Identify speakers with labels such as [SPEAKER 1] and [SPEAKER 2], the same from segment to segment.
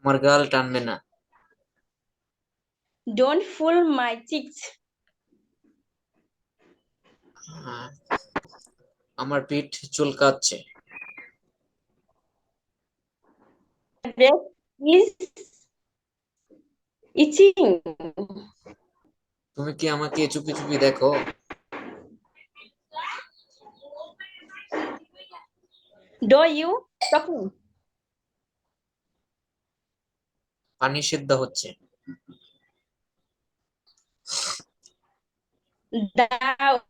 [SPEAKER 1] আমার গাল টানবে না।
[SPEAKER 2] Don't fool my cheeks.
[SPEAKER 1] আহ, আমার পিঠ চুলকাচ্ছে।
[SPEAKER 2] Breast is itching.
[SPEAKER 1] তুমি কি আমাকে চুপি চুপি দেখো?
[SPEAKER 2] Do you talking?
[SPEAKER 1] পানি সেদ্ধ হচ্ছে।
[SPEAKER 2] The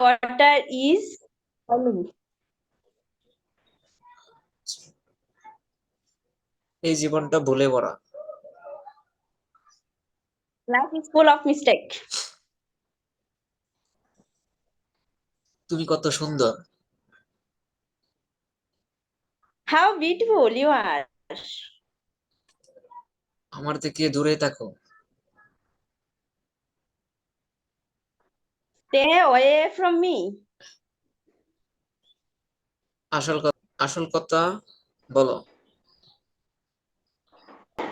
[SPEAKER 2] water is boiling.
[SPEAKER 1] এই জীবনটা ভুলে ভরা।
[SPEAKER 2] Life is full of mistake.
[SPEAKER 1] তুমি কত সুন্দর।
[SPEAKER 2] How beautiful you are.
[SPEAKER 1] আমার থেকে দূরে থাকো।
[SPEAKER 2] Stay away from me.
[SPEAKER 1] আসল কথা বলো।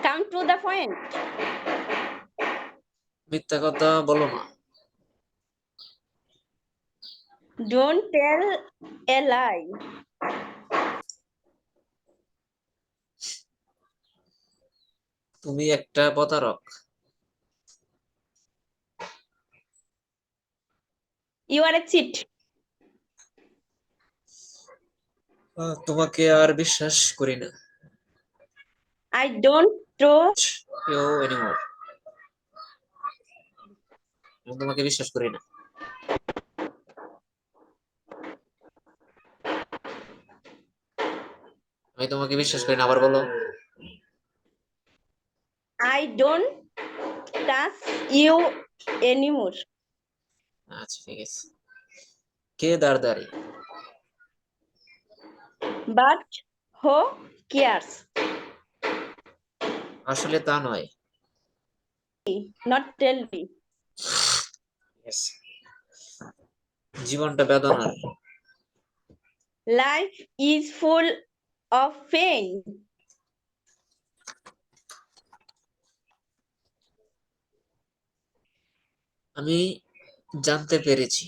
[SPEAKER 2] Come to the point.
[SPEAKER 1] মিথ্যা কথা বলো না।
[SPEAKER 2] Don't tell a lie.
[SPEAKER 1] তুমি একটা প্রতারক।
[SPEAKER 2] You are a cheat.
[SPEAKER 1] তোমাকে আর বিশ্বাস করি না।
[SPEAKER 2] I don't trust.
[SPEAKER 1] You anymore. আমি তোমাকে বিশ্বাস করি না। আমি তোমাকে বিশ্বাস করি না, আবার বলো।
[SPEAKER 2] I don't trust you anymore.
[SPEAKER 1] আচ্ছা ঠিক আছে। কে দাঁড়?
[SPEAKER 2] But who cares?
[SPEAKER 1] আসলে তা নয়।
[SPEAKER 2] Not tell me.
[SPEAKER 1] Yes. জীবনটা বেদনার।
[SPEAKER 2] Life is full of pain.
[SPEAKER 1] আমি জানতে পেরেছি।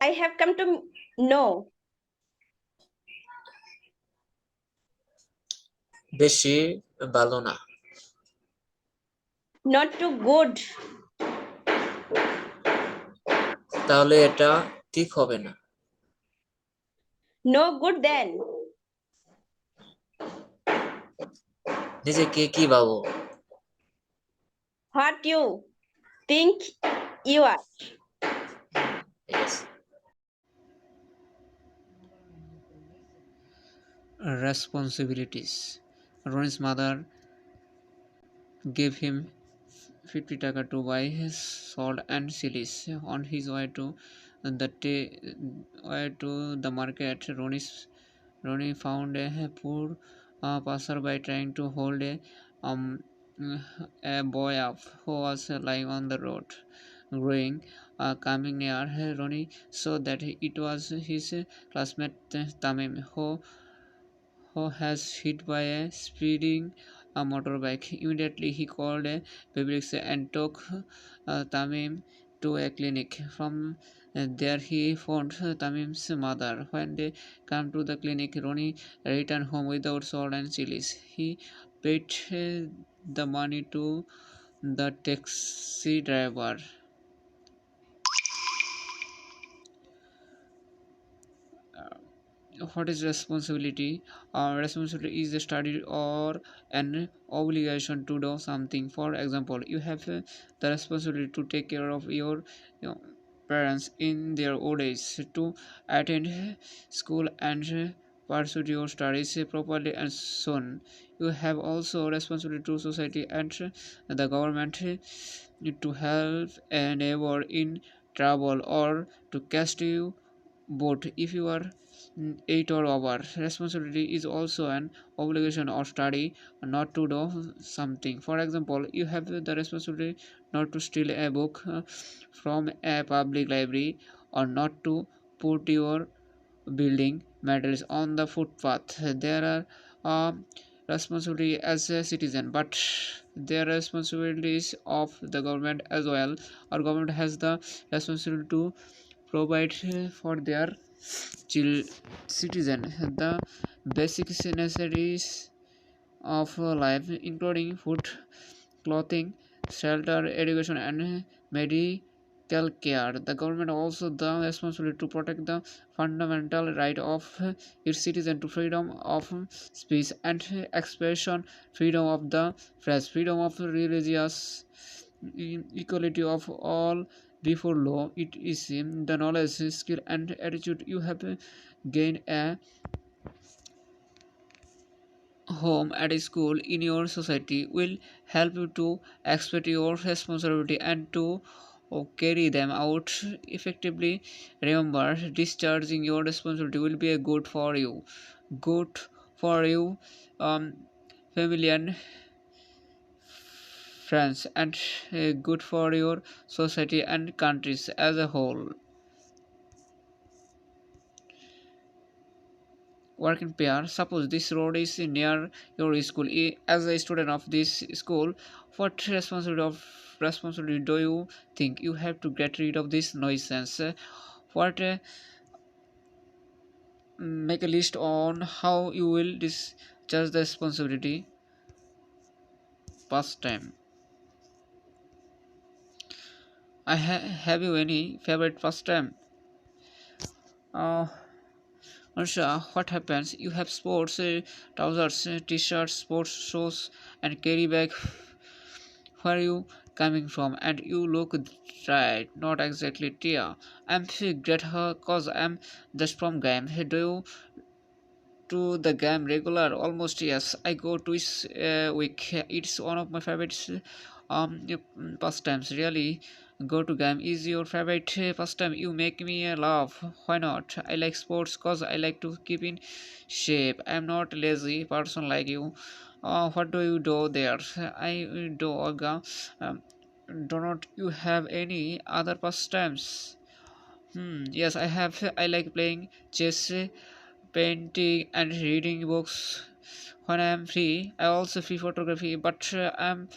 [SPEAKER 2] I have come to know.
[SPEAKER 1] বেশি ভালো না।
[SPEAKER 2] Not too good.
[SPEAKER 1] তাহলে এটা ঠিক হবে না।
[SPEAKER 2] No good then.
[SPEAKER 1] নিজেকে কি ভাবো?
[SPEAKER 2] What you think you are.
[SPEAKER 1] Yes. Responsibilities. Ronnie's mother gave him 50 taka to buy his salt and chilies. On his way to the market, Ronnie found a poor passerby trying to hold um, a boy up who was lying on the road. Coming near, Ronnie saw that it was his classmate Tamim, who has hit by a speeding motorbike. Immediately, he called a public and took Tamim to a clinic. From there, he found Tamim's mother. When they came to the clinic, Ronnie returned home without salt and chilies. He paid the money to the taxi driver. What is responsibility? Responsibility is a study or an obligation to do something. For example, you have the responsibility to take care of your parents in their old age, to attend school and pursue your studies properly, and so on. You have also responsibility to society and the government, to help a neighbor in trouble or to cast you both if you are 8 or over. Responsibility is also an obligation or study not to do something. For example, you have the responsibility not to steal a book from a public library, or not to put your building materials on the footpath. There are responsibility as a citizen, but their responsibilities of the government as well. Our government has the responsibility to provide for their citizen the basic necessities of life, including food, clothing, shelter, education, and medical care. The government also the responsibility to protect the fundamental right of its citizens to freedom of speech and expression, freedom of the press, freedom of religious equality of all before law. It is the knowledge, skill, and attitude you have gained a home at a school in your society will help you to expect your responsibility and to carry them out effectively. Remember, discharging your responsibility will be a good for you, um, family and friends, and good for your society and countries as a whole. Work in pair. Suppose this road is near your school. As a student of this school, what responsibility do you think you have to get rid of this nuisance? What make a list on how you will discharge the responsibility. Past time. Have you any favorite pastime? Uh, Ansha, what happens? You have sports trousers, t-shirts, sports shoes, and carry bag. Where you coming from? And you look right, not exactly Tia. I'm great her cause I'm just from game. Hey, do you to the game regular? Almost yes. I go twice a week. It's one of my favorites pastimes. Really, go to game is your favorite pastime. You make me laugh. Why not? I like sports cause I like to keep in shape. I'm not lazy person like you. What do you do there? I do yoga. Um, do not you have any other pastimes? Yes, I have. I like playing chess, painting, and reading books when I am free. I also free photography, but I'm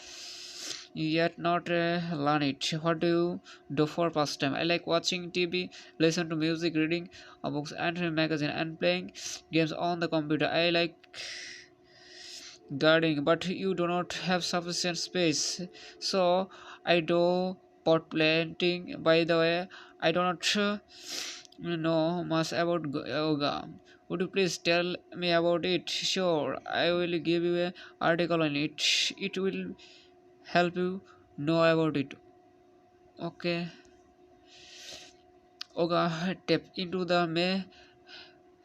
[SPEAKER 1] yet not learn it. What do you do for pastime? I like watching TV, listen to music, reading books and magazine, and playing games on the computer. I like gardening, but you do not have sufficient space. So I do pot planting. By the way, I do not know much about yoga. Would you please tell me about it? Sure, I will give you an article on it. It will help you know about it. Okay. Yoga tap into the May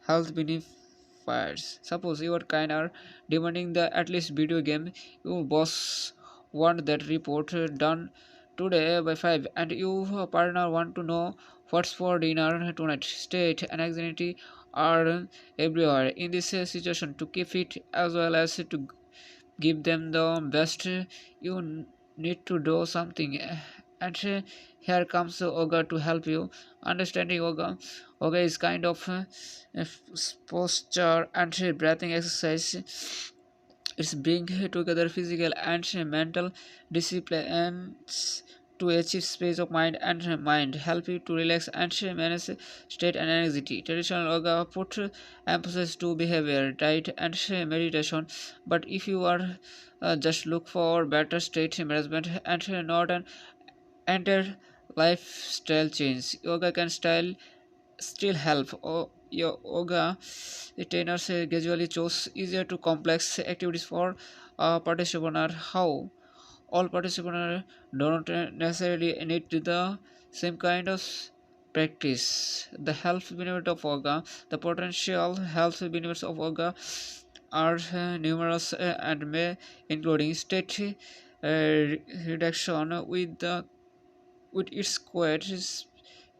[SPEAKER 1] health benefits. Suppose your kind are demanding the at least video game. Your boss want that report done today by 5 and your partner want to know what's for dinner tonight. State and anxiety are everywhere in this situation. To keep it as well as to give them the best, you need to do something. And here comes yoga to help you understanding yoga is kind of posture and breathing exercise. It's bring together physical and mental disciplines to achieve space of mind, help you to relax and manage state and anxiety. Traditional yoga put emphasis to behavior, diet, and meditation. But if you are just look for better state management and not an entire lifestyle change, yoga can still help. Your yoga trainers gradually chose easier to complex activities for participants. How all participants don't necessarily need the same kind of practice. The health benefit of yoga, the potential health benefits of yoga are numerous and may including state reduction with its quite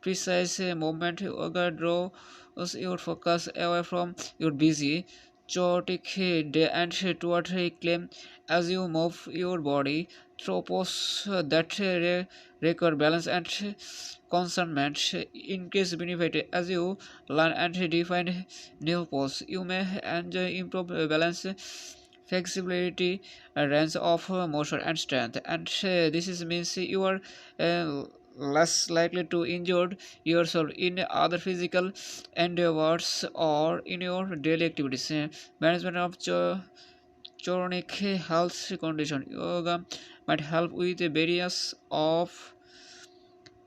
[SPEAKER 1] precise movement. Yoga draws your focus away from your busy, chaotic day and toward a claim as you move your body through pose that require balance and concernment. Increase benefit as you learn and define new pose. You may enjoy improve balance flexibility, range of motion and strength, and this is means you are uh, less likely to injure yourself in other physical endeavors or in your daily activities. Management of chronic health condition, yoga might help with various of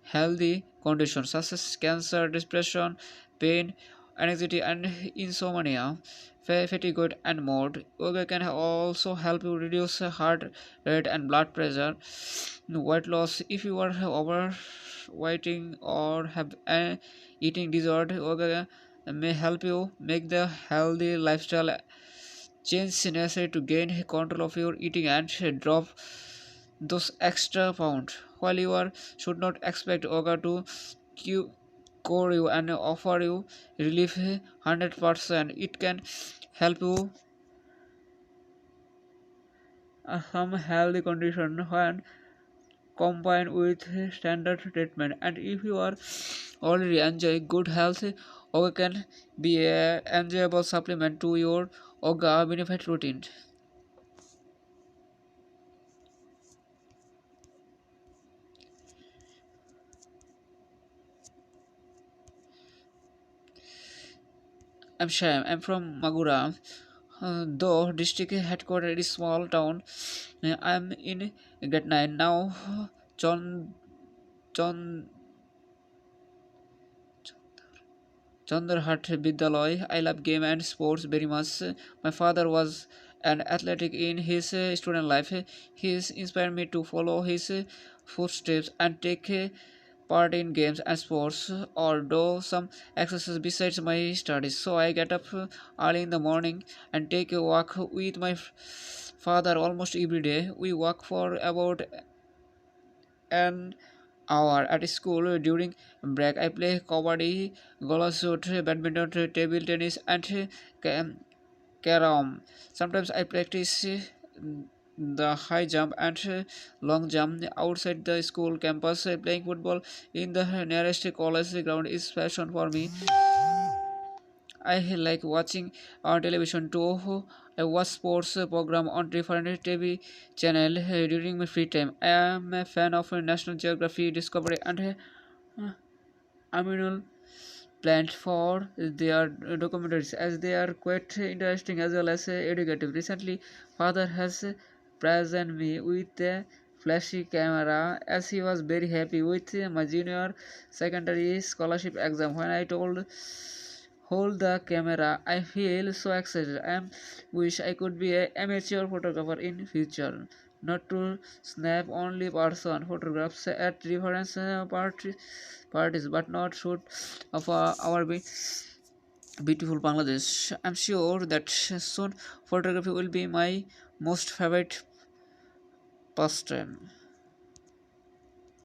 [SPEAKER 1] healthy conditions such as cancer, depression, pain, anxiety, and insomnia, fatigue, and more. Yoga can also help you reduce heart rate and blood pressure. Weight loss, if you are overweighting or have an eating disorder, yoga may help you make the healthy lifestyle change necessary to gain control of your eating and drop those extra pounds. While you are should not expect yoga to cu- cure you and offer you relief 100%. It can help you some healthy condition when combined with standard treatment. And if you are already enjoy good health, yoga can be a enjoyable supplement to your yoga benefit routine. I'm Sham. I'm from Magura. Though district headquarters is small town, I'm in grade 9 now. John John Chandrahat Vidyalaya. I love game and sports very much. My father was an athletic in his student life. He has inspired me to follow his footsteps and take part in games and sports or do some exercise besides my studies. So I get up early in the morning and take a walk with my father almost every day. We walk for about an hour at school. During break I play kabaddi, gola shoot, badminton, table tennis, and carom. Sometimes I practice the high jump and long jump outside the school campus. Playing football in the nearest college ground is passion for me. I like watching on television too. I watch sports program on different TV channel during my free time. I am a fan of National Geography, Discovery, and Aminal Plant for their documentaries, as they are quite interesting as well as educative. Recently, father has presented me with a flashy camera as he was very happy with my junior secondary scholarship exam. When I told hold the camera, I feel so excited. I wish I could be an amateur photographer in future, not to snap only person photographs at reference parties, but not shoot of our beautiful Bangladesh. I'm sure that soon photography will be my most favorite pastime.